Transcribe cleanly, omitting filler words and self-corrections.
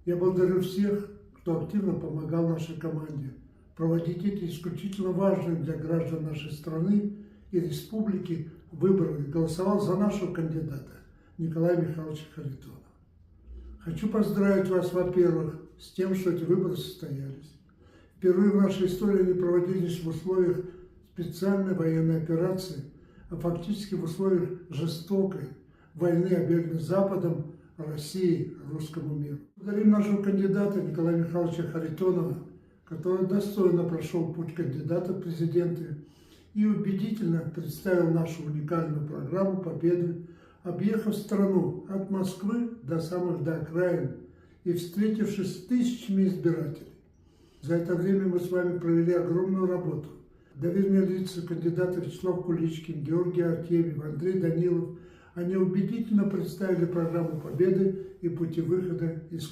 Я благодарю всех, кто активно помогал нашей команде проводить эти исключительно важные для граждан нашей страны и республики выборы и голосовал за нашего кандидата Николая Михайловича Харитонова. Хочу поздравить вас, во-первых, с тем, что эти выборы состоялись. Впервые в нашей истории они проводились в условиях специальной военной операции, а фактически в условиях жестокой войны, объявленной Западом, России, русскому миру. Благодарим нашего кандидата Николая Михайловича Харитонова, который достойно прошел путь кандидата в президенты и убедительно представил нашу уникальную программу победы, объехав страну от Москвы до самых до окраин и встретившись с тысячами избирателей. За это время мы с вами провели огромную работу. Доверенные лица кандидаты Вячеслав Куличкин, Георгий Артемьев, Андрей Данилов, они убедительно представили программу победы и пути выхода из кризиса.